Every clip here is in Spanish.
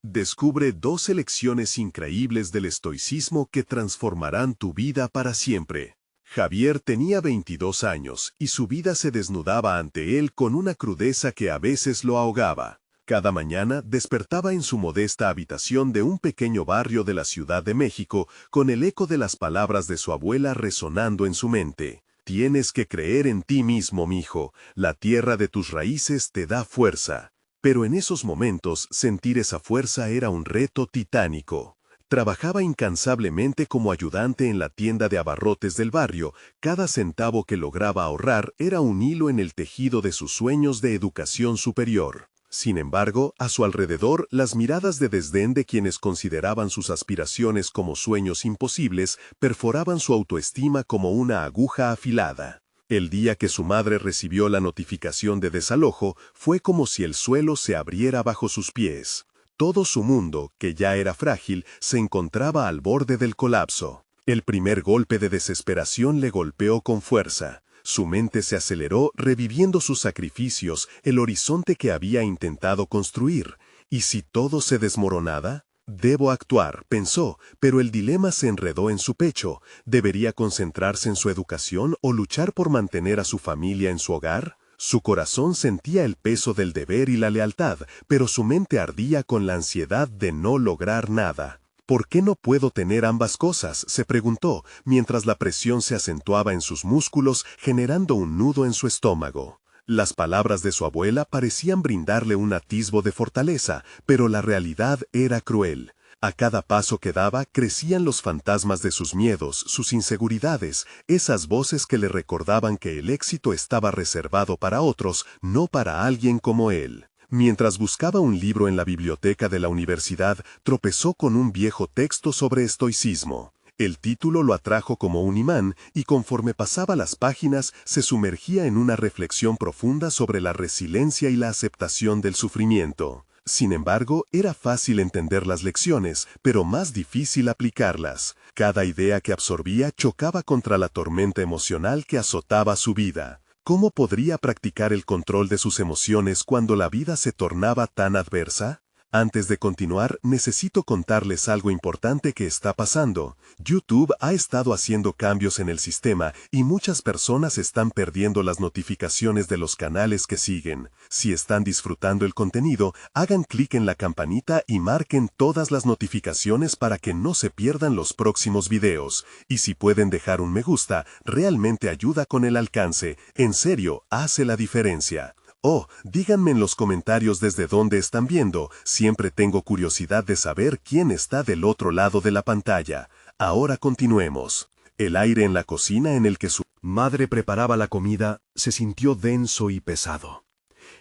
Descubre 12 lecciones increíbles del estoicismo que transformarán tu vida para siempre. Javier tenía 22 años y su vida se desnudaba ante él con una crudeza que a veces lo ahogaba. Cada mañana despertaba en su modesta habitación de un pequeño barrio de la Ciudad de México con el eco de las palabras de su abuela resonando en su mente. Tienes que creer en ti mismo, mijo. La tierra de tus raíces te da fuerza. Pero en esos momentos, sentir esa fuerza era un reto titánico. Trabajaba incansablemente como ayudante en la tienda de abarrotes del barrio. Cada centavo que lograba ahorrar era un hilo en el tejido de sus sueños de educación superior. Sin embargo, a su alrededor, las miradas de desdén de quienes consideraban sus aspiraciones como sueños imposibles perforaban su autoestima como una aguja afilada. El día que su madre recibió la notificación de desalojo, fue como si el suelo se abriera bajo sus pies. Todo su mundo, que ya era frágil, se encontraba al borde del colapso. El primer golpe de desesperación le golpeó con fuerza. Su mente se aceleró reviviendo sus sacrificios, el horizonte que había intentado construir. ¿Y si todo se desmoronaba? Debo actuar, pensó, pero el dilema se enredó en su pecho. ¿Debería concentrarse en su educación o luchar por mantener a su familia en su hogar? Su corazón sentía el peso del deber y la lealtad, pero su mente ardía con la ansiedad de no lograr nada. ¿Por qué no puedo tener ambas cosas?, se preguntó, mientras la presión se acentuaba en sus músculos, generando un nudo en su estómago. Las palabras de su abuela parecían brindarle un atisbo de fortaleza, pero la realidad era cruel. A cada paso que daba crecían los fantasmas de sus miedos, sus inseguridades, esas voces que le recordaban que el éxito estaba reservado para otros, no para alguien como él. Mientras buscaba un libro en la biblioteca de la universidad, tropezó con un viejo texto sobre estoicismo. El título lo atrajo como un imán y conforme pasaba las páginas se sumergía en una reflexión profunda sobre la resiliencia y la aceptación del sufrimiento. Sin embargo, era fácil entender las lecciones, pero más difícil aplicarlas. Cada idea que absorbía chocaba contra la tormenta emocional que azotaba su vida. ¿Cómo podría practicar el control de sus emociones cuando la vida se tornaba tan adversa? Antes de continuar, necesito contarles algo importante que está pasando. YouTube ha estado haciendo cambios en el sistema y muchas personas están perdiendo las notificaciones de los canales que siguen. Si están disfrutando el contenido, hagan clic en la campanita y marquen todas las notificaciones para que no se pierdan los próximos videos. Y si pueden dejar un me gusta, realmente ayuda con el alcance. En serio, hace la diferencia. Oh, díganme en los comentarios desde dónde están viendo, siempre tengo curiosidad de saber quién está del otro lado de la pantalla. Ahora continuemos. El aire en la cocina en el que su madre preparaba la comida se sintió denso y pesado.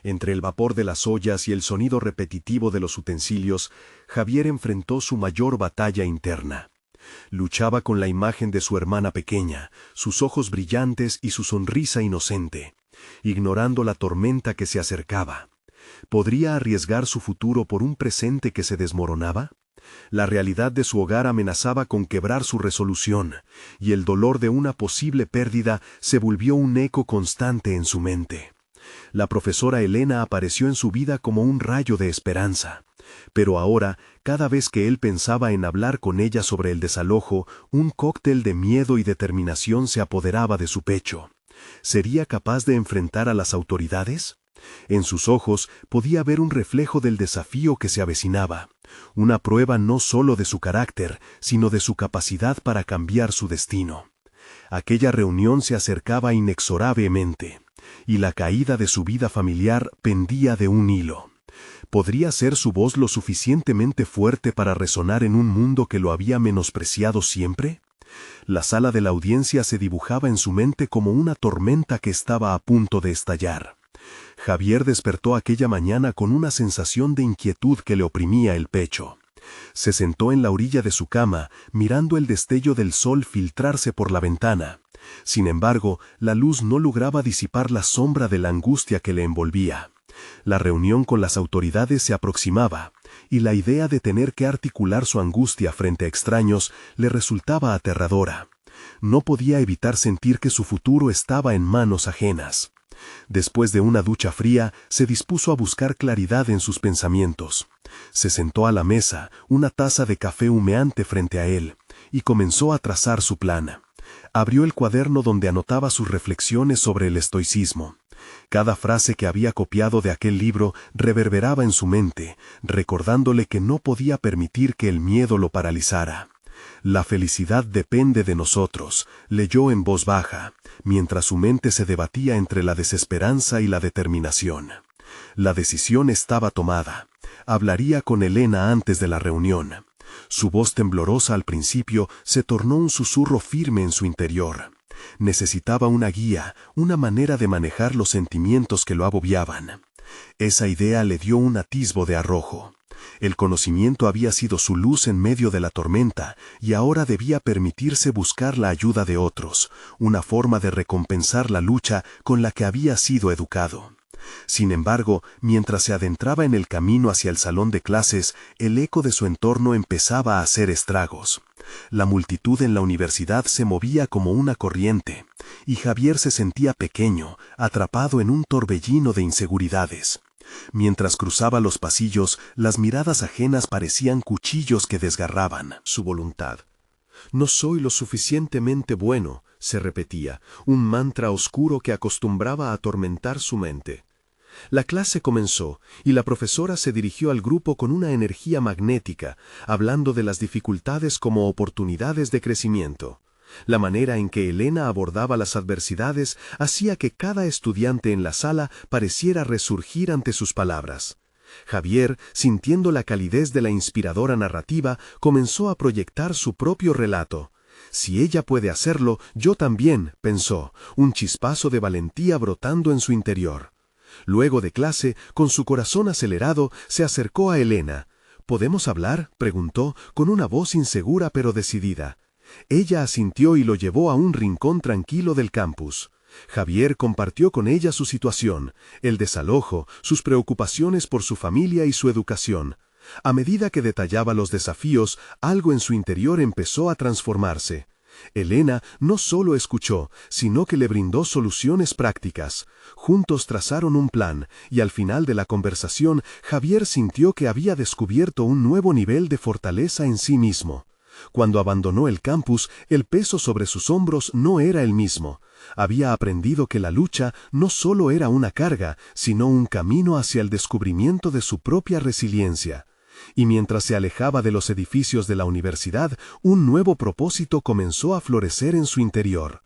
Entre el vapor de las ollas y el sonido repetitivo de los utensilios, Javier enfrentó su mayor batalla interna. Luchaba con la imagen de su hermana pequeña, sus ojos brillantes y su sonrisa inocente, ignorando la tormenta que se acercaba. ¿Podría arriesgar su futuro por un presente que se desmoronaba? La realidad de su hogar amenazaba con quebrar su resolución, y el dolor de una posible pérdida se volvió un eco constante en su mente. La profesora Elena apareció en su vida como un rayo de esperanza. Pero ahora, cada vez que él pensaba en hablar con ella sobre el desalojo, un cóctel de miedo y determinación se apoderaba de su pecho. ¿Sería capaz de enfrentar a las autoridades? En sus ojos podía ver un reflejo del desafío que se avecinaba, una prueba no solo de su carácter, sino de su capacidad para cambiar su destino. Aquella reunión se acercaba inexorablemente, y la caída de su vida familiar pendía de un hilo. ¿Podría ser su voz lo suficientemente fuerte para resonar en un mundo que lo había menospreciado siempre? La sala de la audiencia se dibujaba en su mente como una tormenta que estaba a punto de estallar. Javier despertó aquella mañana con una sensación de inquietud que le oprimía el pecho. Se sentó en la orilla de su cama, mirando el destello del sol filtrarse por la ventana. Sin embargo, la luz no lograba disipar la sombra de la angustia que le envolvía. La reunión con las autoridades se aproximaba, y la idea de tener que articular su angustia frente a extraños le resultaba aterradora. No podía evitar sentir que su futuro estaba en manos ajenas. Después de una ducha fría, se dispuso a buscar claridad en sus pensamientos. Se sentó a la mesa, una taza de café humeante frente a él, y comenzó a trazar su plan. Abrió el cuaderno donde anotaba sus reflexiones sobre el estoicismo. Cada frase que había copiado de aquel libro reverberaba en su mente, recordándole que no podía permitir que el miedo lo paralizara. La felicidad depende de nosotros, leyó en voz baja, mientras su mente se debatía entre la desesperanza y la determinación. La decisión estaba tomada. Hablaría con Elena antes de la reunión. Su voz temblorosa al principio se tornó un susurro firme en su interior. Necesitaba una guía, una manera de manejar los sentimientos que lo agobiaban. Esa idea le dio un atisbo de arrojo. El conocimiento había sido su luz en medio de la tormenta, y ahora debía permitirse buscar la ayuda de otros, una forma de recompensar la lucha con la que había sido educado. Sin embargo, mientras se adentraba en el camino hacia el salón de clases, el eco de su entorno empezaba a hacer estragos. La multitud en la universidad se movía como una corriente, y Javier se sentía pequeño, atrapado en un torbellino de inseguridades. Mientras cruzaba los pasillos, las miradas ajenas parecían cuchillos que desgarraban su voluntad. «No soy lo suficientemente bueno», se repetía, un mantra oscuro que acostumbraba a atormentar su mente. La clase comenzó, y la profesora se dirigió al grupo con una energía magnética, hablando de las dificultades como oportunidades de crecimiento. La manera en que Elena abordaba las adversidades hacía que cada estudiante en la sala pareciera resurgir ante sus palabras. Javier, sintiendo la calidez de la inspiradora narrativa, comenzó a proyectar su propio relato. «Si ella puede hacerlo, yo también», pensó, un chispazo de valentía brotando en su interior. Luego de clase, con su corazón acelerado, se acercó a Elena. «¿Podemos hablar?», preguntó, con una voz insegura pero decidida. Ella asintió y lo llevó a un rincón tranquilo del campus. Javier compartió con ella su situación, el desalojo, sus preocupaciones por su familia y su educación. A medida que detallaba los desafíos, algo en su interior empezó a transformarse. Elena no solo escuchó, sino que le brindó soluciones prácticas. Juntos trazaron un plan, y al final de la conversación, Javier sintió que había descubierto un nuevo nivel de fortaleza en sí mismo. Cuando abandonó el campus, el peso sobre sus hombros no era el mismo. Había aprendido que la lucha no solo era una carga, sino un camino hacia el descubrimiento de su propia resiliencia. Y mientras se alejaba de los edificios de la universidad, un nuevo propósito comenzó a florecer en su interior.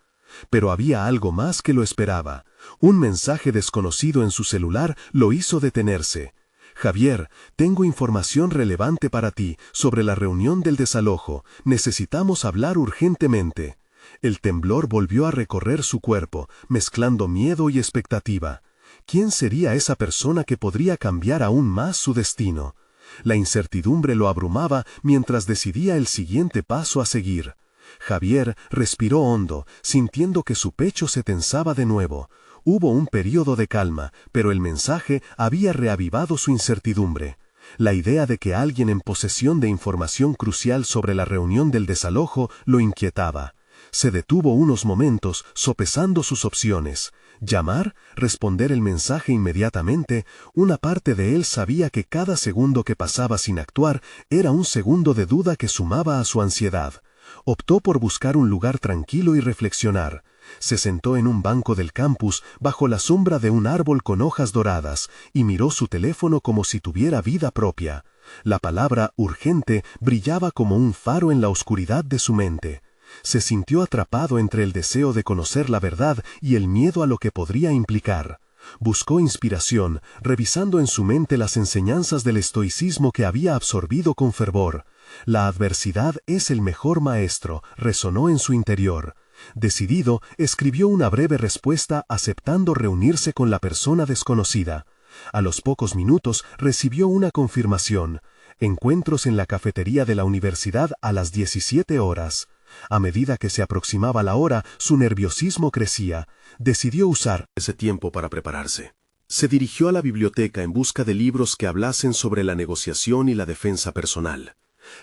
Pero había algo más que lo esperaba. Un mensaje desconocido en su celular lo hizo detenerse. «Javier, tengo información relevante para ti sobre la reunión del desalojo. Necesitamos hablar urgentemente». El temblor volvió a recorrer su cuerpo, mezclando miedo y expectativa. ¿Quién sería esa persona que podría cambiar aún más su destino? La incertidumbre lo abrumaba mientras decidía el siguiente paso a seguir. Javier respiró hondo, sintiendo que su pecho se tensaba de nuevo. Hubo un período de calma, pero el mensaje había reavivado su incertidumbre. La idea de que alguien en posesión de información crucial sobre la reunión del desalojo lo inquietaba. Se detuvo unos momentos, sopesando sus opciones. ¿Llamar? ¿Responder el mensaje inmediatamente? Una parte de él sabía que cada segundo que pasaba sin actuar era un segundo de duda que sumaba a su ansiedad. Optó por buscar un lugar tranquilo y reflexionar. Se sentó en un banco del campus, bajo la sombra de un árbol con hojas doradas, y miró su teléfono como si tuviera vida propia. La palabra urgente brillaba como un faro en la oscuridad de su mente. Se sintió atrapado entre el deseo de conocer la verdad y el miedo a lo que podría implicar. Buscó inspiración, revisando en su mente las enseñanzas del estoicismo que había absorbido con fervor. La adversidad es el mejor maestro, resonó en su interior. Decidido, escribió una breve respuesta aceptando reunirse con la persona desconocida. A los pocos minutos recibió una confirmación. Encuentros en la cafetería de la universidad a las 17 horas. A medida que se aproximaba la hora, su nerviosismo crecía. Decidió usar ese tiempo para prepararse. Se dirigió a la biblioteca en busca de libros que hablasen sobre la negociación y la defensa personal.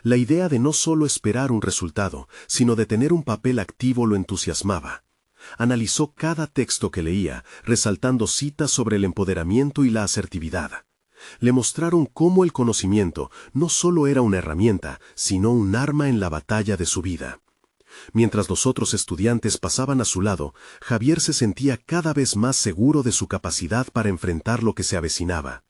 La idea de no solo esperar un resultado, sino de tener un papel activo lo entusiasmaba. Analizó cada texto que leía, resaltando citas sobre el empoderamiento y la asertividad. Le mostraron cómo el conocimiento no solo era una herramienta, sino un arma en la batalla de su vida. Mientras los otros estudiantes pasaban a su lado, Javier se sentía cada vez más seguro de su capacidad para enfrentar lo que se avecinaba.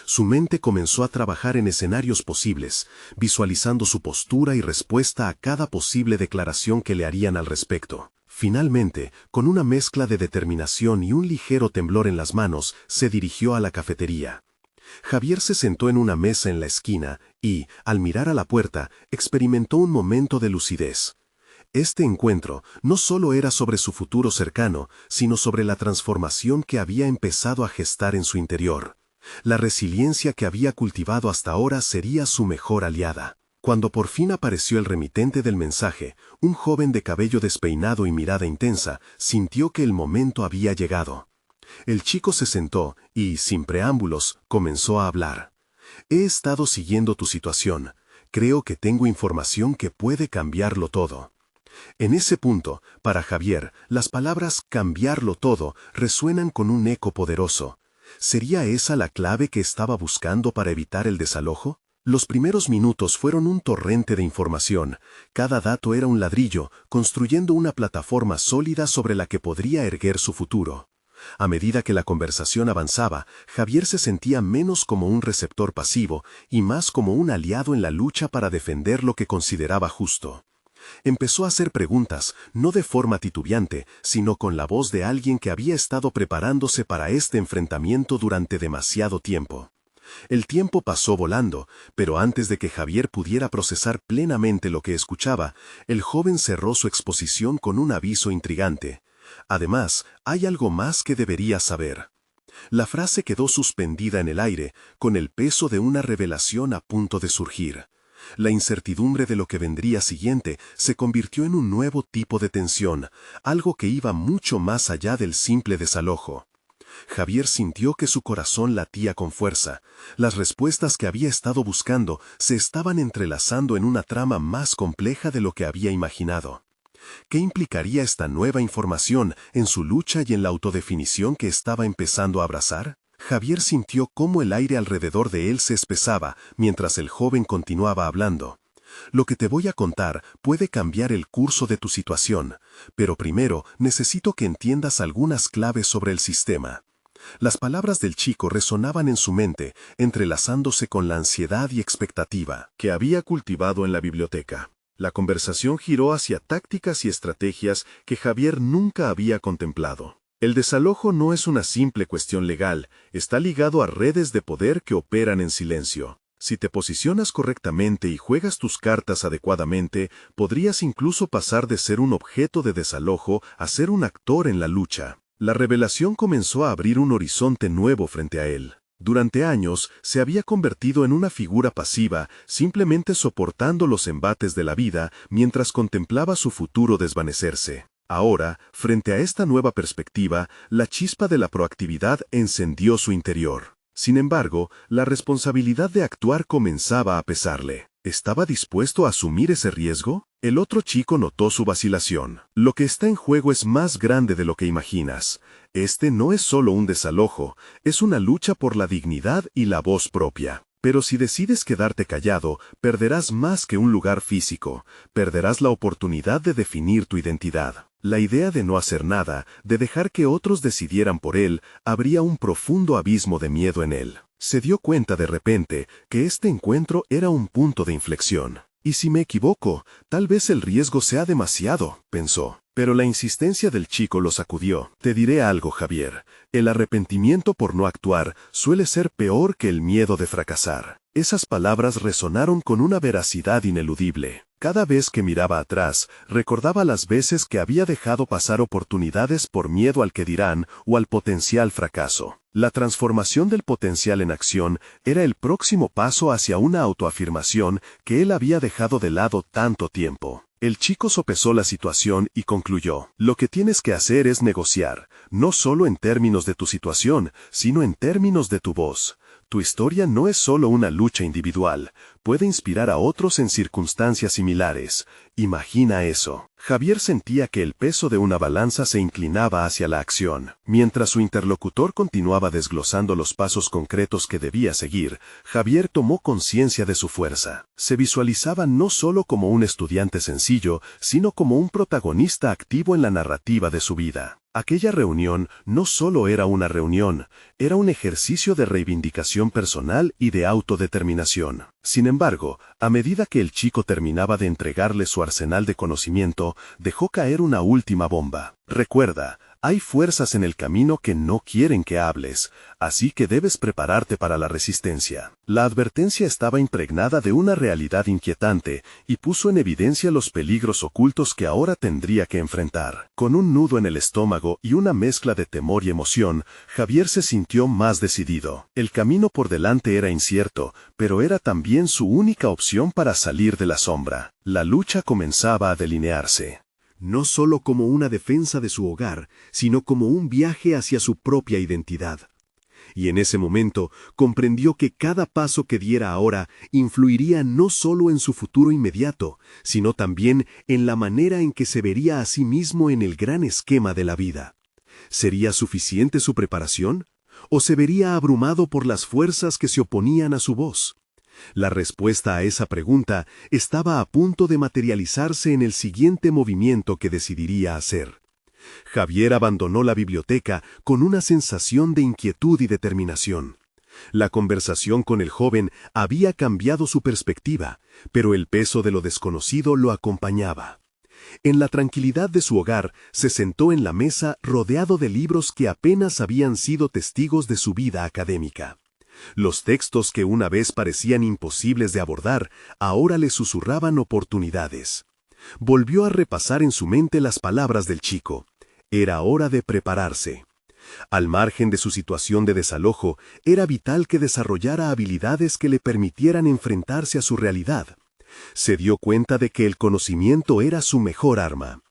Su mente comenzó a trabajar en escenarios posibles, visualizando su postura y respuesta a cada posible declaración que le harían al respecto. Finalmente, con una mezcla de determinación y un ligero temblor en las manos, se dirigió a la cafetería. Javier se sentó en una mesa en la esquina y, al mirar a la puerta, experimentó un momento de lucidez. Este encuentro no solo era sobre su futuro cercano, sino sobre la transformación que había empezado a gestar en su interior. La resiliencia que había cultivado hasta ahora sería su mejor aliada. Cuando por fin apareció el remitente del mensaje, un joven de cabello despeinado y mirada intensa, sintió que el momento había llegado. El chico se sentó y, sin preámbulos, comenzó a hablar. He estado siguiendo tu situación. Creo que tengo información que puede cambiarlo todo. En ese punto, para Javier, las palabras cambiarlo todo resuenan con un eco poderoso. ¿Sería esa la clave que estaba buscando para evitar el desalojo? Los primeros minutos fueron un torrente de información. Cada dato era un ladrillo, construyendo una plataforma sólida sobre la que podría erguer su futuro. A medida que la conversación avanzaba, Javier se sentía menos como un receptor pasivo y más como un aliado en la lucha para defender lo que consideraba justo. Empezó a hacer preguntas, no de forma titubeante, sino con la voz de alguien que había estado preparándose para este enfrentamiento durante demasiado tiempo. El tiempo pasó volando, pero antes de que Javier pudiera procesar plenamente lo que escuchaba, el joven cerró su exposición con un aviso intrigante. Además, hay algo más que deberías saber. La frase quedó suspendida en el aire, con el peso de una revelación a punto de surgir. La incertidumbre de lo que vendría siguiente se convirtió en un nuevo tipo de tensión, algo que iba mucho más allá del simple desalojo. Javier sintió que su corazón latía con fuerza. Las respuestas que había estado buscando se estaban entrelazando en una trama más compleja de lo que había imaginado. ¿Qué implicaría esta nueva información en su lucha y en la autodefinición que estaba empezando a abrazar? Javier sintió cómo el aire alrededor de él se espesaba mientras el joven continuaba hablando. Lo que te voy a contar puede cambiar el curso de tu situación, pero primero necesito que entiendas algunas claves sobre el sistema. Las palabras del chico resonaban en su mente, entrelazándose con la ansiedad y expectativa que había cultivado en la biblioteca. La conversación giró hacia tácticas y estrategias que Javier nunca había contemplado. El desalojo no es una simple cuestión legal, está ligado a redes de poder que operan en silencio. Si te posicionas correctamente y juegas tus cartas adecuadamente, podrías incluso pasar de ser un objeto de desalojo a ser un actor en la lucha. La revelación comenzó a abrir un horizonte nuevo frente a él. Durante años se había convertido en una figura pasiva, simplemente soportando los embates de la vida mientras contemplaba su futuro desvanecerse. Ahora, frente a esta nueva perspectiva, la chispa de la proactividad encendió su interior. Sin embargo, la responsabilidad de actuar comenzaba a pesarle. ¿Estaba dispuesto a asumir ese riesgo? El otro chico notó su vacilación. Lo que está en juego es más grande de lo que imaginas. Este no es solo un desalojo, es una lucha por la dignidad y la voz propia. Pero si decides quedarte callado, perderás más que un lugar físico, perderás la oportunidad de definir tu identidad. La idea de no hacer nada, de dejar que otros decidieran por él, abría un profundo abismo de miedo en él. Se dio cuenta de repente que este encuentro era un punto de inflexión. «Y si me equivoco, tal vez el riesgo sea demasiado», pensó. Pero la insistencia del chico lo sacudió. «Te diré algo, Javier. El arrepentimiento por no actuar suele ser peor que el miedo de fracasar». Esas palabras resonaron con una veracidad ineludible. Cada vez que miraba atrás, recordaba las veces que había dejado pasar oportunidades por miedo al que dirán o al potencial fracaso. La transformación del potencial en acción era el próximo paso hacia una autoafirmación que él había dejado de lado tanto tiempo. El chico sopesó la situación y concluyó: «Lo que tienes que hacer es negociar, no solo en términos de tu situación, sino en términos de tu voz. Tu historia no es solo una lucha individual, puede inspirar a otros en circunstancias similares. Imagina eso. Javier sentía que el peso de una balanza se inclinaba hacia la acción. Mientras su interlocutor continuaba desglosando los pasos concretos que debía seguir, Javier tomó conciencia de su fuerza. Se visualizaba no solo como un estudiante sencillo, sino como un protagonista activo en la narrativa de su vida. Aquella reunión no solo era una reunión, era un ejercicio de reivindicación personal y de autodeterminación. Sin embargo, a medida que el chico terminaba de entregarle su arsenal de conocimiento, dejó caer una última bomba. Recuerda, hay fuerzas en el camino que no quieren que hables, así que debes prepararte para la resistencia. La advertencia estaba impregnada de una realidad inquietante y puso en evidencia los peligros ocultos que ahora tendría que enfrentar. Con un nudo en el estómago y una mezcla de temor y emoción, Javier se sintió más decidido. El camino por delante era incierto, pero era también su única opción para salir de la sombra. La lucha comenzaba a delinearse. No solo como una defensa de su hogar, sino como un viaje hacia su propia identidad. Y en ese momento comprendió que cada paso que diera ahora influiría no solo en su futuro inmediato, sino también en la manera en que se vería a sí mismo en el gran esquema de la vida. ¿Sería suficiente su preparación? ¿O se vería abrumado por las fuerzas que se oponían a su voz? La respuesta a esa pregunta estaba a punto de materializarse en el siguiente movimiento que decidiría hacer. Javier abandonó la biblioteca con una sensación de inquietud y determinación. La conversación con el joven había cambiado su perspectiva, pero el peso de lo desconocido lo acompañaba. En la tranquilidad de su hogar, se sentó en la mesa rodeado de libros que apenas habían sido testigos de su vida académica. Los textos que una vez parecían imposibles de abordar, ahora le susurraban oportunidades. Volvió a repasar en su mente las palabras del chico. Era hora de prepararse. Al margen de su situación de desalojo, era vital que desarrollara habilidades que le permitieran enfrentarse a su realidad. Se dio cuenta de que el conocimiento era su mejor arma.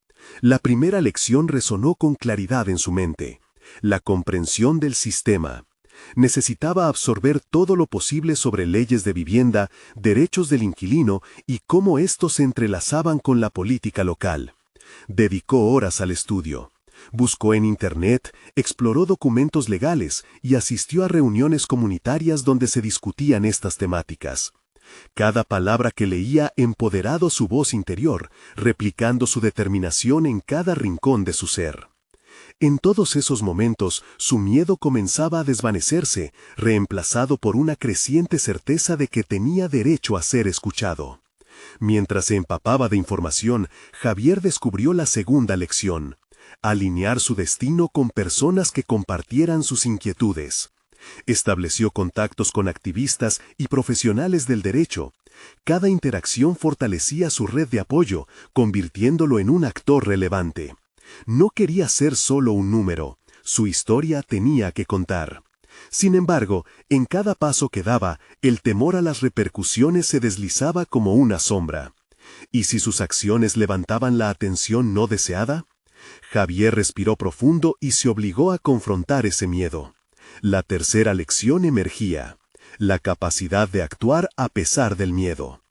La primera lección resonó con claridad en su mente. La comprensión del sistema. Necesitaba absorber todo lo posible sobre leyes de vivienda, derechos del inquilino y cómo estos se entrelazaban con la política local. Dedicó horas al estudio. Buscó en Internet, exploró documentos legales y asistió a reuniones comunitarias donde se discutían estas temáticas. Cada palabra que leía empoderado su voz interior, replicando su determinación en cada rincón de su ser. En todos esos momentos, su miedo comenzaba a desvanecerse, reemplazado por una creciente certeza de que tenía derecho a ser escuchado. Mientras se empapaba de información, Javier descubrió la segunda lección: alinear su destino con personas que compartieran sus inquietudes. Estableció contactos con activistas y profesionales del derecho. Cada interacción fortalecía su red de apoyo, convirtiéndolo en un actor relevante. No quería ser solo un número, su historia tenía que contar. Sin embargo, en cada paso que daba, el temor a las repercusiones se deslizaba como una sombra. ¿Y si sus acciones levantaban la atención no deseada? Javier respiró profundo y se obligó a confrontar ese miedo. La tercera lección emergía: la capacidad de actuar a pesar del miedo.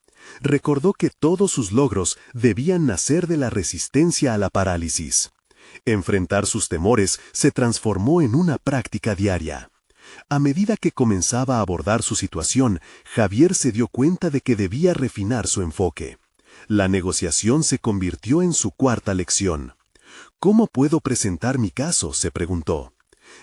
Recordó que todos sus logros debían nacer de la resistencia a la parálisis. Enfrentar sus temores se transformó en una práctica diaria. A medida que comenzaba a abordar su situación, Javier se dio cuenta de que debía refinar su enfoque. La negociación se convirtió en su cuarta lección. ¿Cómo puedo presentar mi caso?, se preguntó.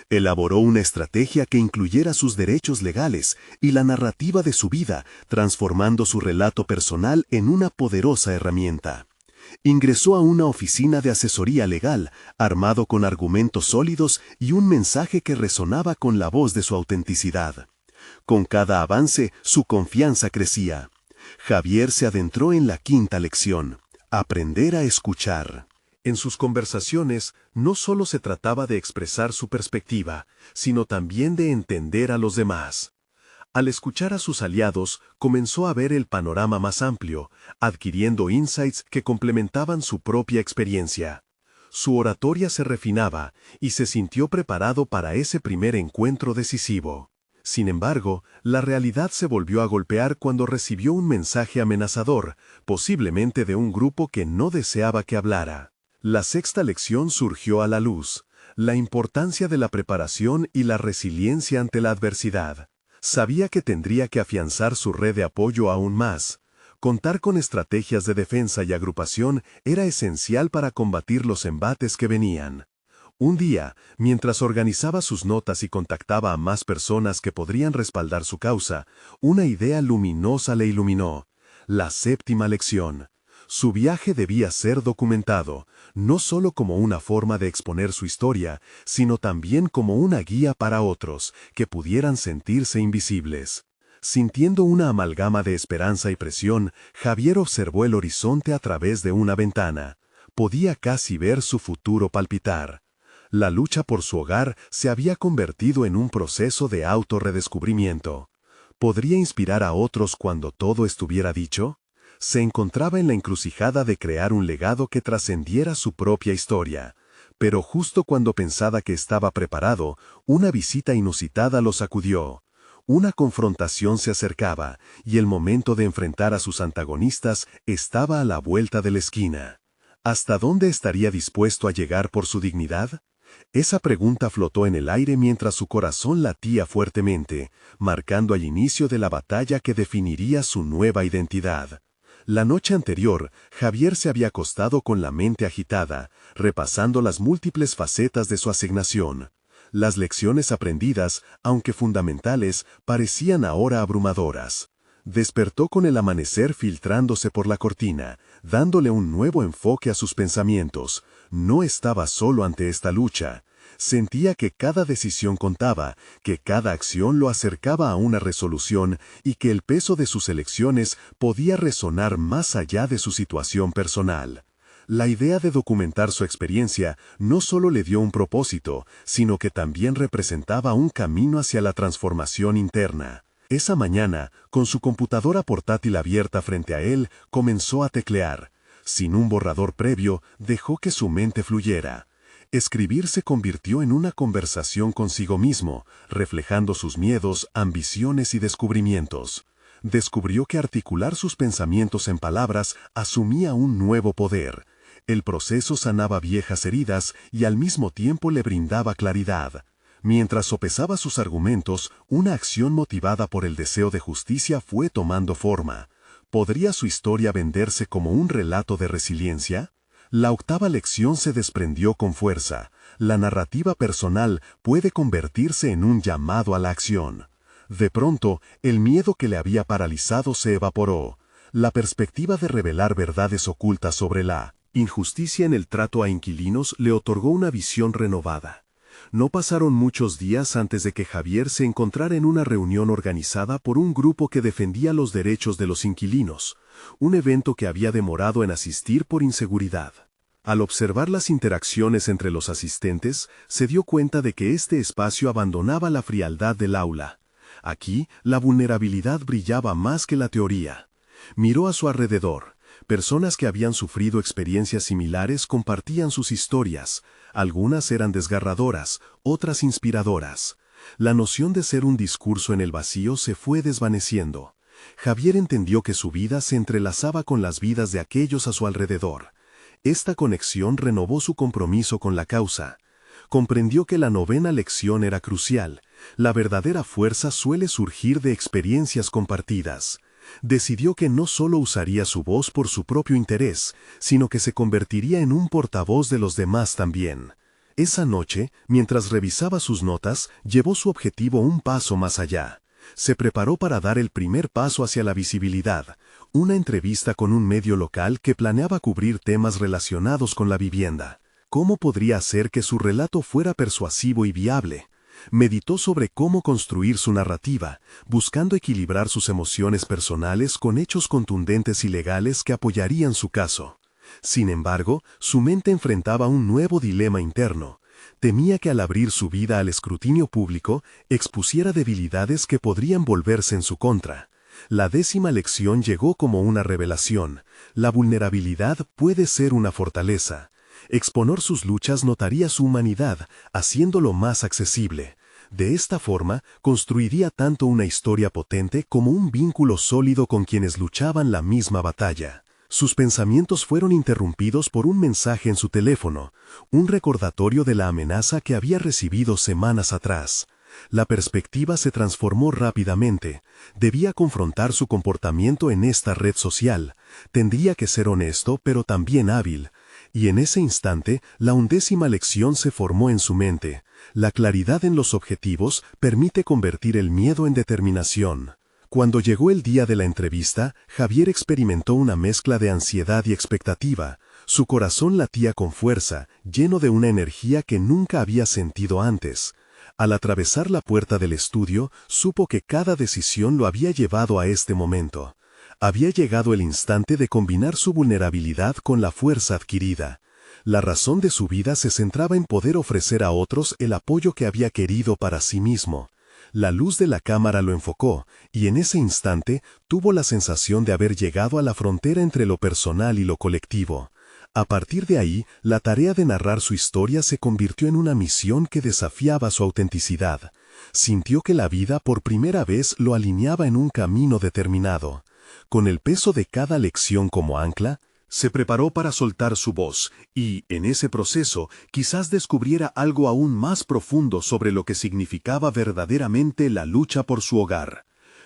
Elaboró una estrategia que incluyera sus derechos legales y la narrativa de su vida, transformando su relato personal en una poderosa herramienta. Ingresó a una oficina de asesoría legal, armado con argumentos sólidos y un mensaje que resonaba con la voz de su autenticidad. Con cada avance, su confianza crecía. Javier se adentró en la quinta lección: aprender a escuchar. En sus conversaciones, no solo se trataba de expresar su perspectiva, sino también de entender a los demás. Al escuchar a sus aliados, comenzó a ver el panorama más amplio, adquiriendo insights que complementaban su propia experiencia. Su oratoria se refinaba y se sintió preparado para ese primer encuentro decisivo. Sin embargo, la realidad se volvió a golpear cuando recibió un mensaje amenazador, posiblemente de un grupo que no deseaba que hablara. La sexta lección surgió a la luz: la importancia de la preparación y la resiliencia ante la adversidad. Sabía que tendría que afianzar su red de apoyo aún más. Contar con estrategias de defensa y agrupación era esencial para combatir los embates que venían. Un día, mientras organizaba sus notas y contactaba a más personas que podrían respaldar su causa, una idea luminosa le iluminó: la séptima lección. Su viaje debía ser documentado, no solo como una forma de exponer su historia, sino también como una guía para otros, que pudieran sentirse invisibles. Sintiendo una amalgama de esperanza y presión, Javier observó el horizonte a través de una ventana. Podía casi ver su futuro palpitar. La lucha por su hogar se había convertido en un proceso de autorredescubrimiento. ¿Podría inspirar a otros cuando todo estuviera dicho? Se encontraba en la encrucijada de crear un legado que trascendiera su propia historia. Pero justo cuando pensaba que estaba preparado, una visita inusitada lo sacudió. Una confrontación se acercaba, y el momento de enfrentar a sus antagonistas estaba a la vuelta de la esquina. ¿Hasta dónde estaría dispuesto a llegar por su dignidad? Esa pregunta flotó en el aire mientras su corazón latía fuertemente, marcando el inicio de la batalla que definiría su nueva identidad. La noche anterior, Javier se había acostado con la mente agitada, repasando las múltiples facetas de su asignación. Las lecciones aprendidas, aunque fundamentales, parecían ahora abrumadoras. Despertó con el amanecer filtrándose por la cortina, dándole un nuevo enfoque a sus pensamientos. No estaba solo ante esta lucha. Sentía que cada decisión contaba, que cada acción lo acercaba a una resolución y que el peso de sus elecciones podía resonar más allá de su situación personal. La idea de documentar su experiencia no solo le dio un propósito, sino que también representaba un camino hacia la transformación interna. Esa mañana, con su computadora portátil abierta frente a él, comenzó a teclear. Sin un borrador previo, dejó que su mente fluyera. Escribir se convirtió en una conversación consigo mismo, reflejando sus miedos, ambiciones y descubrimientos. Descubrió que articular sus pensamientos en palabras asumía un nuevo poder. El proceso sanaba viejas heridas y al mismo tiempo le brindaba claridad. Mientras sopesaba sus argumentos, una acción motivada por el deseo de justicia fue tomando forma. ¿Podría su historia venderse como un relato de resiliencia? La octava lección se desprendió con fuerza. La narrativa personal puede convertirse en un llamado a la acción. De pronto, el miedo que le había paralizado se evaporó. La perspectiva de revelar verdades ocultas sobre la injusticia en el trato a inquilinos le otorgó una visión renovada. No pasaron muchos días antes de que Javier se encontrara en una reunión organizada por un grupo que defendía los derechos de los inquilinos, un evento que había demorado en asistir por inseguridad. Al observar las interacciones entre los asistentes, se dio cuenta de que este espacio abandonaba la frialdad del aula. Aquí, la vulnerabilidad brillaba más que la teoría. Miró a su alrededor. Personas que habían sufrido experiencias similares compartían sus historias. Algunas eran desgarradoras, otras inspiradoras. La noción de ser un discurso en el vacío se fue desvaneciendo. Javier entendió que su vida se entrelazaba con las vidas de aquellos a su alrededor. Esta conexión renovó su compromiso con la causa. Comprendió que la novena lección era crucial. La verdadera fuerza suele surgir de experiencias compartidas. Decidió que no solo usaría su voz por su propio interés, sino que se convertiría en un portavoz de los demás también. Esa noche, mientras revisaba sus notas, llevó su objetivo un paso más allá. Se preparó para dar el primer paso hacia la visibilidad, una entrevista con un medio local que planeaba cubrir temas relacionados con la vivienda. ¿Cómo podría hacer que su relato fuera persuasivo y viable? Meditó sobre cómo construir su narrativa, buscando equilibrar sus emociones personales con hechos contundentes y legales que apoyarían su caso. Sin embargo, su mente enfrentaba un nuevo dilema interno. Temía que al abrir su vida al escrutinio público, expusiera debilidades que podrían volverse en su contra. La 10ª lección llegó como una revelación. La vulnerabilidad puede ser una fortaleza. Exponer sus luchas notaría su humanidad, haciéndolo más accesible. De esta forma, construiría tanto una historia potente como un vínculo sólido con quienes luchaban la misma batalla. Sus pensamientos fueron interrumpidos por un mensaje en su teléfono, un recordatorio de la amenaza que había recibido semanas atrás. La perspectiva se transformó rápidamente. Debía confrontar su comportamiento en esta red social. Tendría que ser honesto, pero también hábil. Y en ese instante, la 11ª lección se formó en su mente. La claridad en los objetivos permite convertir el miedo en determinación. Cuando llegó el día de la entrevista, Javier experimentó una mezcla de ansiedad y expectativa. Su corazón latía con fuerza, lleno de una energía que nunca había sentido antes. Al atravesar la puerta del estudio, supo que cada decisión lo había llevado a este momento. Había llegado el instante de combinar su vulnerabilidad con la fuerza adquirida. La razón de su vida se centraba en poder ofrecer a otros el apoyo que había querido para sí mismo. La luz de la cámara lo enfocó, y en ese instante tuvo la sensación de haber llegado a la frontera entre lo personal y lo colectivo. A partir de ahí, la tarea de narrar su historia se convirtió en una misión que desafiaba su autenticidad. Sintió que la vida por primera vez lo alineaba en un camino determinado. Con el peso de cada lección como ancla, se preparó para soltar su voz y, en ese proceso, quizás descubriera algo aún más profundo sobre lo que significaba verdaderamente la lucha por su hogar.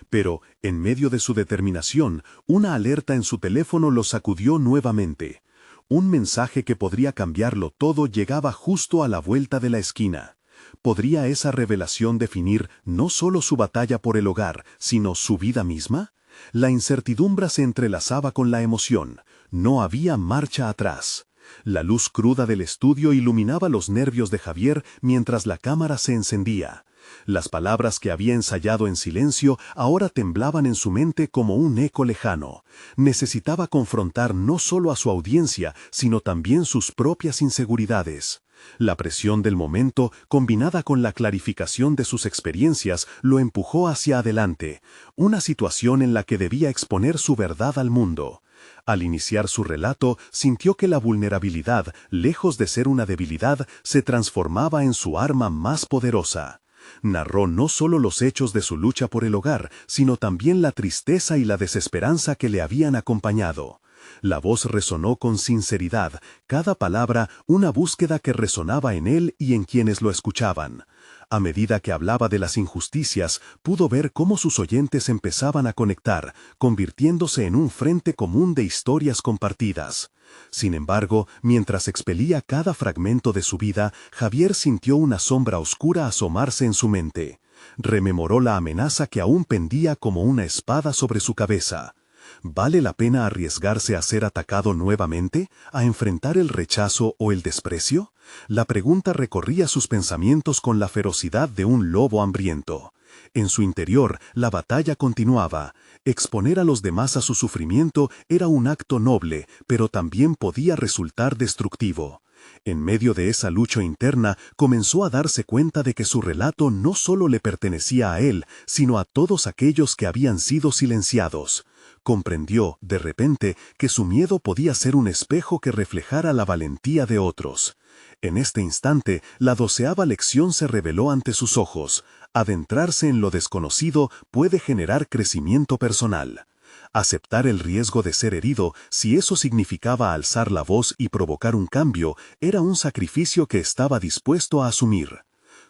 Pero, en medio de su determinación, una alerta en su teléfono lo sacudió nuevamente. Un mensaje que podría cambiarlo todo llegaba justo a la vuelta de la esquina. ¿Podría esa revelación definir no solo su batalla por el hogar, sino su vida misma? La incertidumbre se entrelazaba con la emoción. No había marcha atrás. La luz cruda del estudio iluminaba los nervios de Javier mientras la cámara se encendía. Las palabras que había ensayado en silencio ahora temblaban en su mente como un eco lejano. Necesitaba confrontar no solo a su audiencia, sino también sus propias inseguridades. La presión del momento, combinada con la clarificación de sus experiencias, lo empujó hacia adelante, una situación en la que debía exponer su verdad al mundo. Al iniciar su relato, sintió que la vulnerabilidad, lejos de ser una debilidad, se transformaba en su arma más poderosa. Narró no solo los hechos de su lucha por el hogar, sino también la tristeza y la desesperanza que le habían acompañado. La voz resonó con sinceridad, cada palabra una búsqueda que resonaba en él y en quienes lo escuchaban. A medida que hablaba de las injusticias, pudo ver cómo sus oyentes empezaban a conectar, convirtiéndose en un frente común de historias compartidas. Sin embargo, mientras expelía cada fragmento de su vida, Javier sintió una sombra oscura asomarse en su mente. Rememoró la amenaza que aún pendía como una espada sobre su cabeza. ¿Vale la pena arriesgarse a ser atacado nuevamente, a enfrentar el rechazo o el desprecio? La pregunta recorría sus pensamientos con la ferocidad de un lobo hambriento. En su interior, la batalla continuaba. Exponer a los demás a su sufrimiento era un acto noble, pero también podía resultar destructivo. En medio de esa lucha interna, comenzó a darse cuenta de que su relato no solo le pertenecía a él, sino a todos aquellos que habían sido silenciados. Comprendió, de repente, que su miedo podía ser un espejo que reflejara la valentía de otros. En este instante, la 12ª lección se reveló ante sus ojos. Adentrarse en lo desconocido puede generar crecimiento personal. Aceptar el riesgo de ser herido, si eso significaba alzar la voz y provocar un cambio, era un sacrificio que estaba dispuesto a asumir.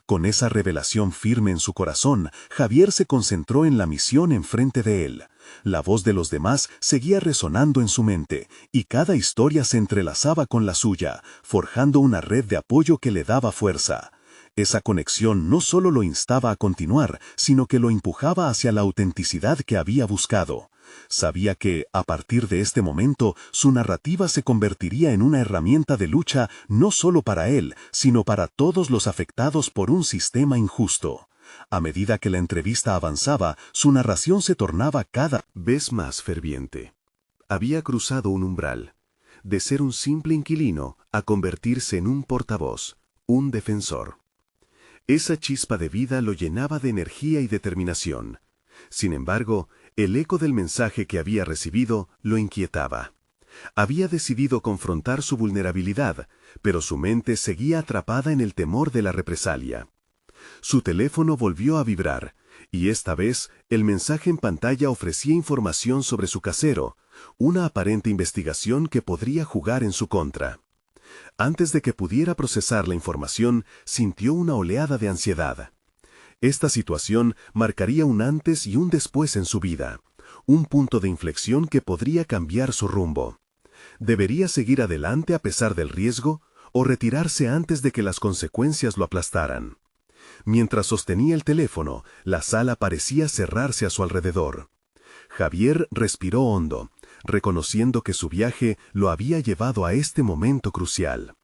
Con esa revelación firme en su corazón, Javier se concentró en la misión enfrente de él. La voz de los demás seguía resonando en su mente, y cada historia se entrelazaba con la suya, forjando una red de apoyo que le daba fuerza. Esa conexión no solo lo instaba a continuar, sino que lo empujaba hacia la autenticidad que había buscado. Sabía que, a partir de este momento, su narrativa se convertiría en una herramienta de lucha no solo para él, sino para todos los afectados por un sistema injusto. A medida que la entrevista avanzaba, su narración se tornaba cada vez más ferviente. Había cruzado un umbral, de ser un simple inquilino a convertirse en un portavoz, un defensor. Esa chispa de vida lo llenaba de energía y determinación. Sin embargo, el eco del mensaje que había recibido lo inquietaba. Había decidido confrontar su vulnerabilidad, pero su mente seguía atrapada en el temor de la represalia. Su teléfono volvió a vibrar, y esta vez el mensaje en pantalla ofrecía información sobre su casero, una aparente investigación que podría jugar en su contra. Antes de que pudiera procesar la información, sintió una oleada de ansiedad. Esta situación marcaría un antes y un después en su vida, un punto de inflexión que podría cambiar su rumbo. ¿Debería seguir adelante a pesar del riesgo o retirarse antes de que las consecuencias lo aplastaran? Mientras sostenía el teléfono, la sala parecía cerrarse a su alrededor. Javier respiró hondo, reconociendo que su viaje lo había llevado a este momento crucial.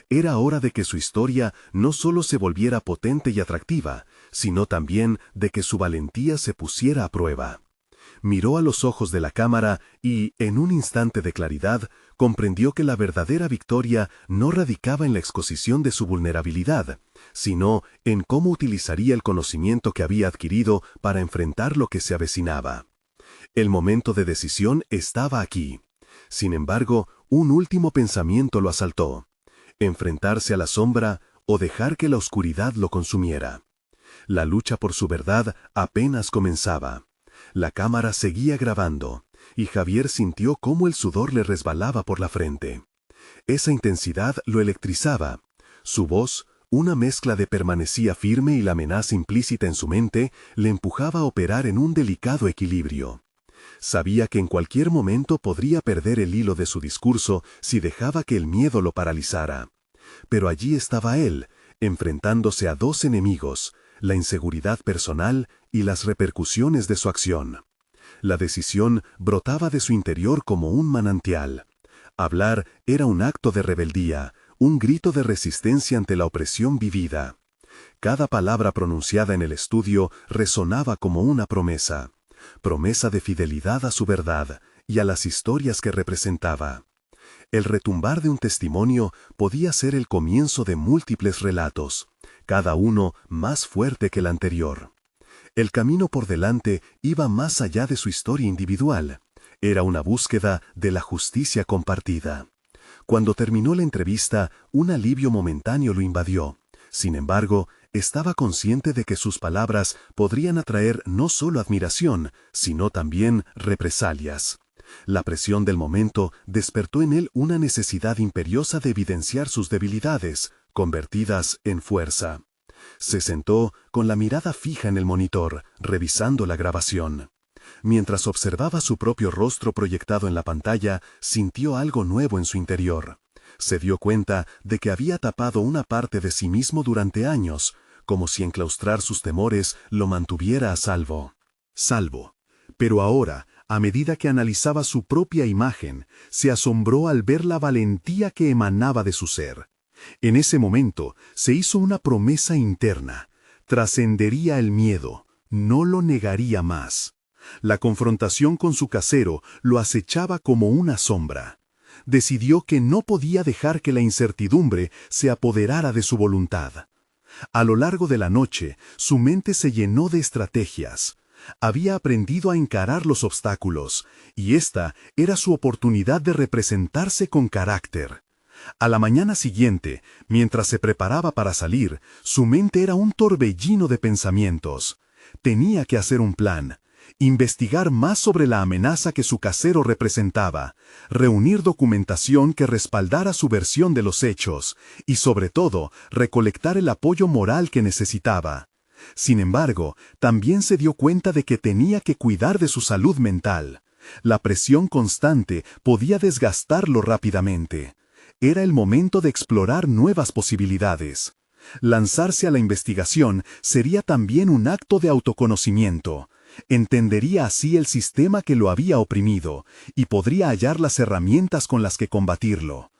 Era hora de que su historia no solo se volviera potente y atractiva, sino también de que su valentía se pusiera a prueba. Miró a los ojos de la cámara y, en un instante de claridad, comprendió que la verdadera victoria no radicaba en la exposición de su vulnerabilidad, sino en cómo utilizaría el conocimiento que había adquirido para enfrentar lo que se avecinaba. El momento de decisión estaba aquí. Sin embargo, un último pensamiento lo asaltó: enfrentarse a la sombra o dejar que la oscuridad lo consumiera. La lucha por su verdad apenas comenzaba. La cámara seguía grabando, y Javier sintió cómo el sudor le resbalaba por la frente. Esa intensidad lo electrizaba. Su voz, una mezcla de permanecía firme y la amenaza implícita en su mente, le empujaba a operar en un delicado equilibrio. Sabía que en cualquier momento podría perder el hilo de su discurso si dejaba que el miedo lo paralizara. Pero allí estaba él, enfrentándose a dos enemigos: la inseguridad personal y las repercusiones de su acción. La decisión brotaba de su interior como un manantial. Hablar era un acto de rebeldía, un grito de resistencia ante la opresión vivida. Cada palabra pronunciada en el estudio resonaba como una promesa de fidelidad a su verdad y a las historias que representaba. El retumbar de un testimonio podía ser el comienzo de múltiples relatos, cada uno más fuerte que el anterior. El camino por delante iba más allá de su historia individual. Era una búsqueda de la justicia compartida. Cuando terminó la entrevista, un alivio momentáneo lo invadió. Sin embargo, estaba consciente de que sus palabras podrían atraer no solo admiración, sino también represalias. La presión del momento despertó en él una necesidad imperiosa de evidenciar sus debilidades, convertidas en fuerza. Se sentó con la mirada fija en el monitor, revisando la grabación. Mientras observaba su propio rostro proyectado en la pantalla, sintió algo nuevo en su interior. Se dio cuenta de que había tapado una parte de sí mismo durante años, como si enclaustrar sus temores lo mantuviera a salvo. Pero ahora, a medida que analizaba su propia imagen, se asombró al ver la valentía que emanaba de su ser. En ese momento se hizo una promesa interna: trascendería el miedo, no lo negaría más. La confrontación con su casero lo acechaba como una sombra. Decidió que no podía dejar que la incertidumbre se apoderara de su voluntad. A lo largo de la noche, su mente se llenó de estrategias. Había aprendido a encarar los obstáculos, y esta era su oportunidad de representarse con carácter. A la mañana siguiente, mientras se preparaba para salir, su mente era un torbellino de pensamientos. Tenía que hacer un plan: investigar más sobre la amenaza que su casero representaba, reunir documentación que respaldara su versión de los hechos y, sobre todo, recolectar el apoyo moral que necesitaba. Sin embargo, también se dio cuenta de que tenía que cuidar de su salud mental. La presión constante podía desgastarlo rápidamente. Era el momento de explorar nuevas posibilidades. Lanzarse a la investigación sería también un acto de autoconocimiento. Entendería así el sistema que lo había oprimido y podría hallar las herramientas con las que combatirlo.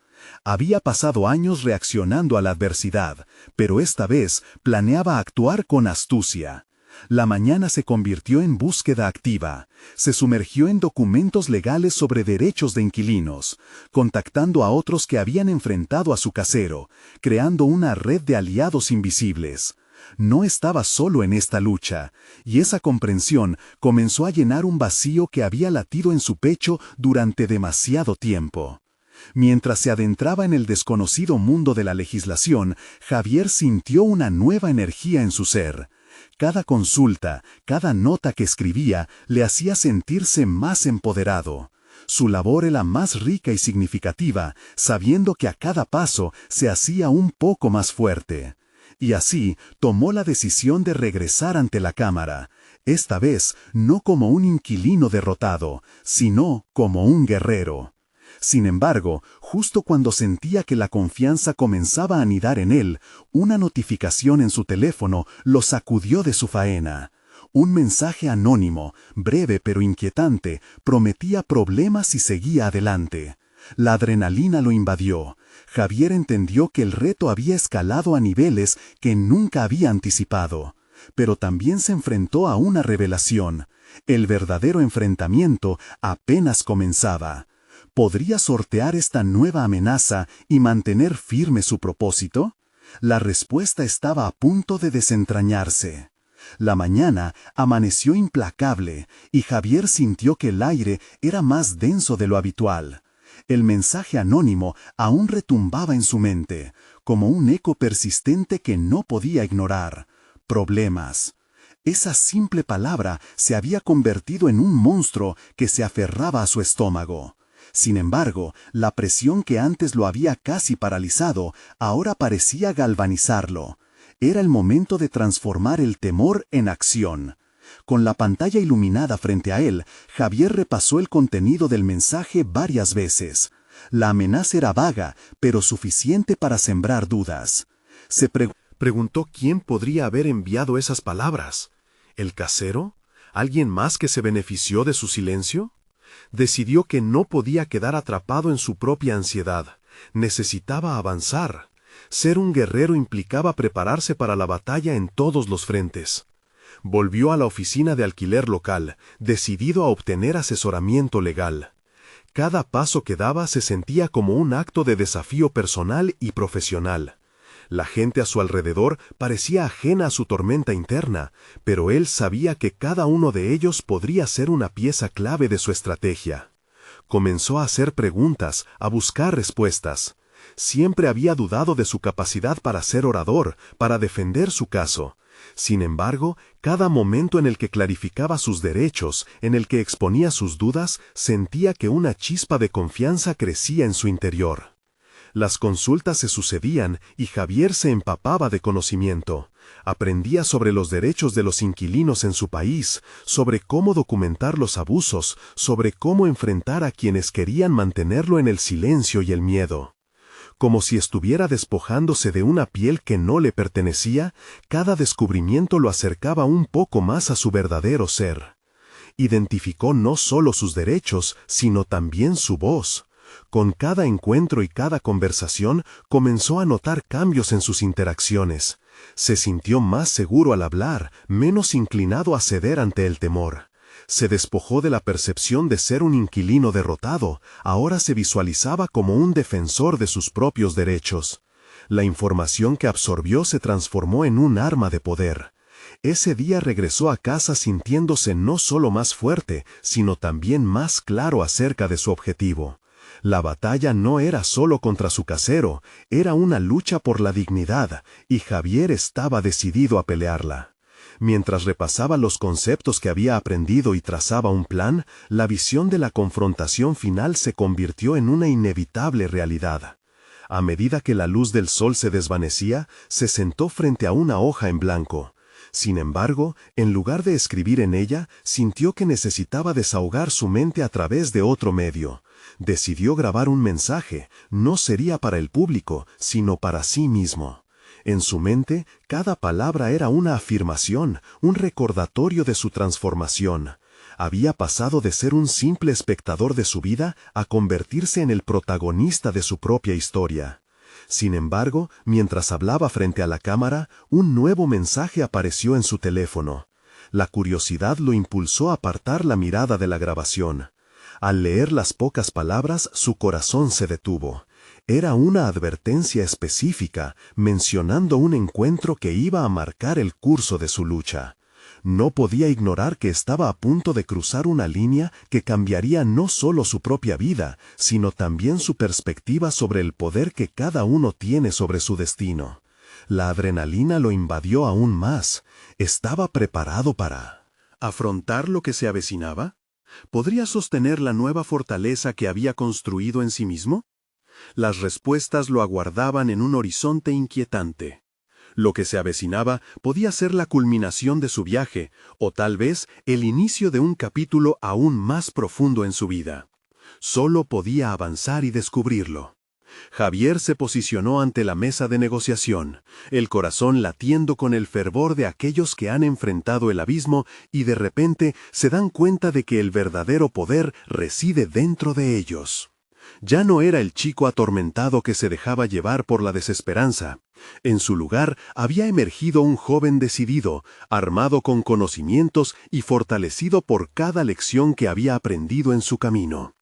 Había pasado años reaccionando a la adversidad, pero esta vez planeaba actuar con astucia. La mañana se convirtió en búsqueda activa. Se sumergió en documentos legales sobre derechos de inquilinos, contactando a otros que habían enfrentado a su casero, creando una red de aliados invisibles. No estaba solo en esta lucha, y esa comprensión comenzó a llenar un vacío que había latido en su pecho durante demasiado tiempo. Mientras se adentraba en el desconocido mundo de la legislación, Javier sintió una nueva energía en su ser. Cada consulta, cada nota que escribía, le hacía sentirse más empoderado. Su labor era más rica y significativa, sabiendo que a cada paso se hacía un poco más fuerte. Y así tomó la decisión de regresar ante la Cámara, esta vez no como un inquilino derrotado, sino como un guerrero. Sin embargo, justo cuando sentía que la confianza comenzaba a anidar en él, una notificación en su teléfono lo sacudió de su faena. Un mensaje anónimo, breve pero inquietante, prometía problemas si seguía adelante. La adrenalina lo invadió. Javier entendió que el reto había escalado a niveles que nunca había anticipado. Pero también se enfrentó a una revelación. El verdadero enfrentamiento apenas comenzaba. ¿Podría sortear esta nueva amenaza y mantener firme su propósito? La respuesta estaba a punto de desentrañarse. La mañana amaneció implacable y Javier sintió que el aire era más denso de lo habitual. El mensaje anónimo aún retumbaba en su mente, como un eco persistente que no podía ignorar. Problemas. Esa simple palabra se había convertido en un monstruo que se aferraba a su estómago. Sin embargo, la presión que antes lo había casi paralizado, ahora parecía galvanizarlo. Era el momento de transformar el temor en acción. Con la pantalla iluminada frente a él, Javier repasó el contenido del mensaje varias veces. La amenaza era vaga, pero suficiente para sembrar dudas. Se preguntó quién podría haber enviado esas palabras. ¿El casero? ¿Alguien más que se benefició de su silencio? Decidió que no podía quedar atrapado en su propia ansiedad. Necesitaba avanzar. Ser un guerrero implicaba prepararse para la batalla en todos los frentes. Volvió a la oficina de alquiler local, decidido a obtener asesoramiento legal. Cada paso que daba se sentía como un acto de desafío personal y profesional. La gente a su alrededor parecía ajena a su tormenta interna, pero él sabía que cada uno de ellos podría ser una pieza clave de su estrategia. Comenzó a hacer preguntas, a buscar respuestas. Siempre había dudado de su capacidad para ser orador, para defender su caso. Sin embargo, cada momento en el que clarificaba sus derechos, en el que exponía sus dudas, sentía que una chispa de confianza crecía en su interior. Las consultas se sucedían y Javier se empapaba de conocimiento. Aprendía sobre los derechos de los inquilinos en su país, sobre cómo documentar los abusos, sobre cómo enfrentar a quienes querían mantenerlo en el silencio y el miedo. Como si estuviera despojándose de una piel que no le pertenecía, cada descubrimiento lo acercaba un poco más a su verdadero ser. Identificó no solo sus derechos, sino también su voz. Con cada encuentro y cada conversación comenzó a notar cambios en sus interacciones. Se sintió más seguro al hablar, menos inclinado a ceder ante el temor. Se despojó de la percepción de ser un inquilino derrotado, ahora se visualizaba como un defensor de sus propios derechos. La información que absorbió se transformó en un arma de poder. Ese día regresó a casa sintiéndose no solo más fuerte, sino también más claro acerca de su objetivo. La batalla no era solo contra su casero, era una lucha por la dignidad, y Javier estaba decidido a pelearla. Mientras repasaba los conceptos que había aprendido y trazaba un plan, la visión de la confrontación final se convirtió en una inevitable realidad. A medida que la luz del sol se desvanecía, se sentó frente a una hoja en blanco. Sin embargo, en lugar de escribir en ella, sintió que necesitaba desahogar su mente a través de otro medio. Decidió grabar un mensaje, no sería para el público, sino para sí mismo. En su mente, cada palabra era una afirmación, un recordatorio de su transformación. Había pasado de ser un simple espectador de su vida a convertirse en el protagonista de su propia historia. Sin embargo, mientras hablaba frente a la cámara, un nuevo mensaje apareció en su teléfono. La curiosidad lo impulsó a apartar la mirada de la grabación. Al leer las pocas palabras, su corazón se detuvo. Era una advertencia específica, mencionando un encuentro que iba a marcar el curso de su lucha. No podía ignorar que estaba a punto de cruzar una línea que cambiaría no solo su propia vida, sino también su perspectiva sobre el poder que cada uno tiene sobre su destino. La adrenalina lo invadió aún más. ¿Estaba preparado para afrontar lo que se avecinaba? ¿Podría sostener la nueva fortaleza que había construido en sí mismo? Las respuestas lo aguardaban en un horizonte inquietante. Lo que se avecinaba podía ser la culminación de su viaje, o tal vez el inicio de un capítulo aún más profundo en su vida. Solo podía avanzar y descubrirlo. Javier se posicionó ante la mesa de negociación, el corazón latiendo con el fervor de aquellos que han enfrentado el abismo y de repente se dan cuenta de que el verdadero poder reside dentro de ellos. Ya no era el chico atormentado que se dejaba llevar por la desesperanza. En su lugar había emergido un joven decidido, armado con conocimientos y fortalecido por cada lección que había aprendido en su camino.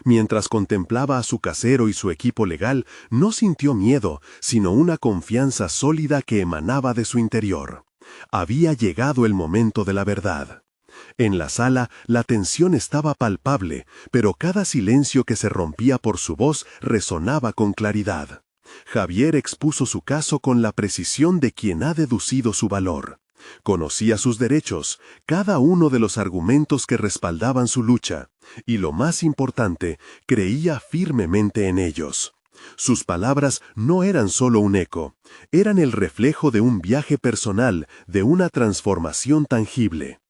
Mientras contemplaba a su casero y su equipo legal, no sintió miedo, sino una confianza sólida que emanaba de su interior. Había llegado el momento de la verdad. En la sala, la tensión estaba palpable, pero cada silencio que se rompía por su voz resonaba con claridad. Javier expuso su caso con la precisión de quien ha deducido su valor. Conocía sus derechos, cada uno de los argumentos que respaldaban su lucha, y lo más importante, creía firmemente en ellos. Sus palabras no eran solo un eco, eran el reflejo de un viaje personal, de una transformación tangible.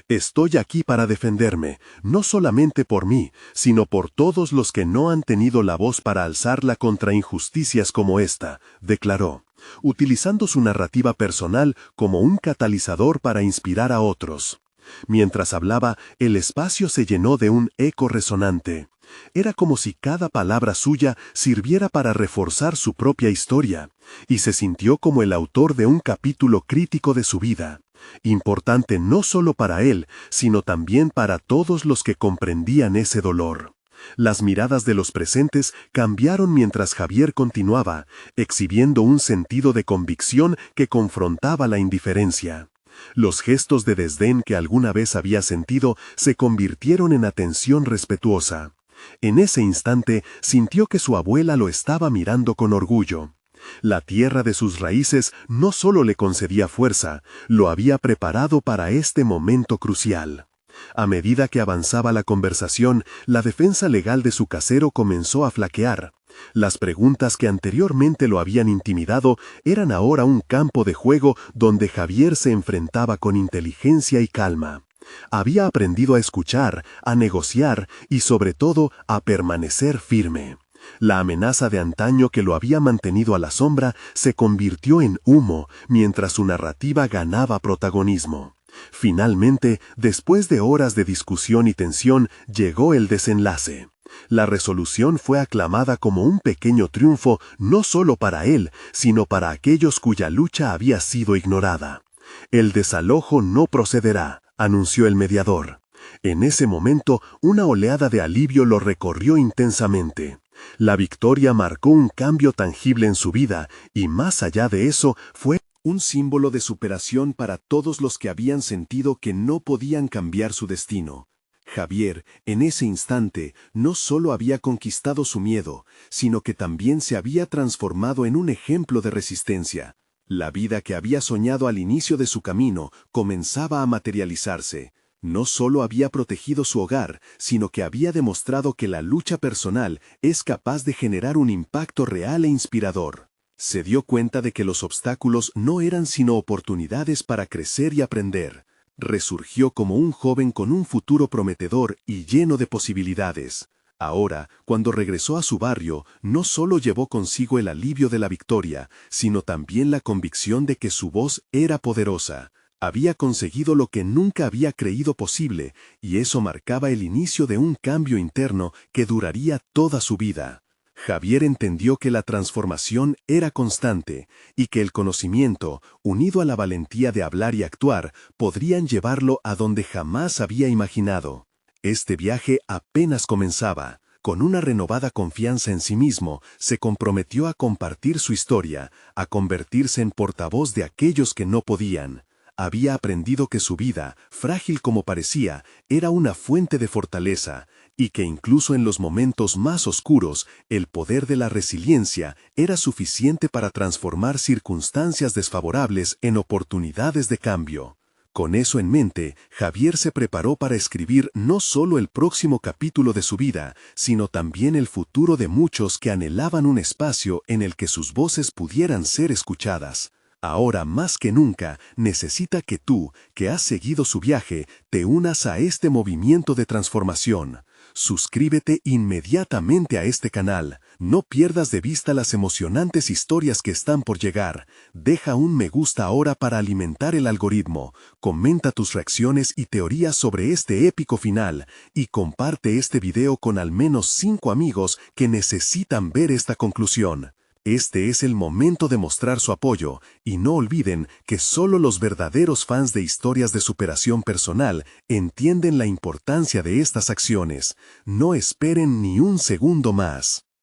Estoy aquí para defenderme, no solamente por mí, sino por todos los que no han tenido la voz para alzarla contra injusticias como esta, declaró, utilizando su narrativa personal como un catalizador para inspirar a otros. Mientras hablaba, el espacio se llenó de un eco resonante. Era como si cada palabra suya sirviera para reforzar su propia historia, y se sintió como el autor de un capítulo crítico de su vida, importante no solo para él, sino también para todos los que comprendían ese dolor. Las miradas de los presentes cambiaron mientras Javier continuaba, exhibiendo un sentido de convicción que confrontaba la indiferencia. Los gestos de desdén que alguna vez había sentido se convirtieron en atención respetuosa. En ese instante sintió que su abuela lo estaba mirando con orgullo. La tierra de sus raíces no solo le concedía fuerza, lo había preparado para este momento crucial. A medida que avanzaba la conversación, la defensa legal de su casero comenzó a flaquear. Las preguntas que anteriormente lo habían intimidado eran ahora un campo de juego donde Javier se enfrentaba con inteligencia y calma. Había aprendido a escuchar, a negociar y sobre todo a permanecer firme. La amenaza de antaño que lo había mantenido a la sombra se convirtió en humo mientras su narrativa ganaba protagonismo. Finalmente, después de horas de discusión y tensión, llegó el desenlace. La resolución fue aclamada como un pequeño triunfo no solo para él, sino para aquellos cuya lucha había sido ignorada. El desalojo no procederá, anunció el mediador. En ese momento, una oleada de alivio lo recorrió intensamente. La victoria marcó un cambio tangible en su vida y más allá de eso fue un símbolo de superación para todos los que habían sentido que no podían cambiar su destino. Javier, en ese instante, no solo había conquistado su miedo, sino que también se había transformado en un ejemplo de resistencia. La vida que había soñado al inicio de su camino comenzaba a materializarse. No solo había protegido su hogar, sino que había demostrado que la lucha personal es capaz de generar un impacto real e inspirador. Se dio cuenta de que los obstáculos no eran sino oportunidades para crecer y aprender. Resurgió como un joven con un futuro prometedor y lleno de posibilidades. Ahora, cuando regresó a su barrio, no solo llevó consigo el alivio de la victoria, sino también la convicción de que su voz era poderosa. Había conseguido lo que nunca había creído posible, y eso marcaba el inicio de un cambio interno que duraría toda su vida. Javier entendió que la transformación era constante, y que el conocimiento, unido a la valentía de hablar y actuar, podrían llevarlo a donde jamás había imaginado. Este viaje apenas comenzaba. Con una renovada confianza en sí mismo, se comprometió a compartir su historia, a convertirse en portavoz de aquellos que no podían. había aprendido que su vida, frágil como parecía, era una fuente de fortaleza, y que incluso en los momentos más oscuros, el poder de la resiliencia era suficiente para transformar circunstancias desfavorables en oportunidades de cambio. Con eso en mente, Javier se preparó para escribir no solo el próximo capítulo de su vida, sino también el futuro de muchos que anhelaban un espacio en el que sus voces pudieran ser escuchadas. Ahora más que nunca, necesita que tú, que has seguido su viaje, te unas a este movimiento de transformación. Suscríbete inmediatamente a este canal. No pierdas de vista las emocionantes historias que están por llegar. Deja un me gusta ahora para alimentar el algoritmo. Comenta tus reacciones y teorías sobre este épico final. Y comparte este video con al menos 5 amigos que necesitan ver esta conclusión. Este es el momento de mostrar su apoyo, y no olviden que solo los verdaderos fans de historias de superación personal entienden la importancia de estas acciones. No esperen ni un segundo más.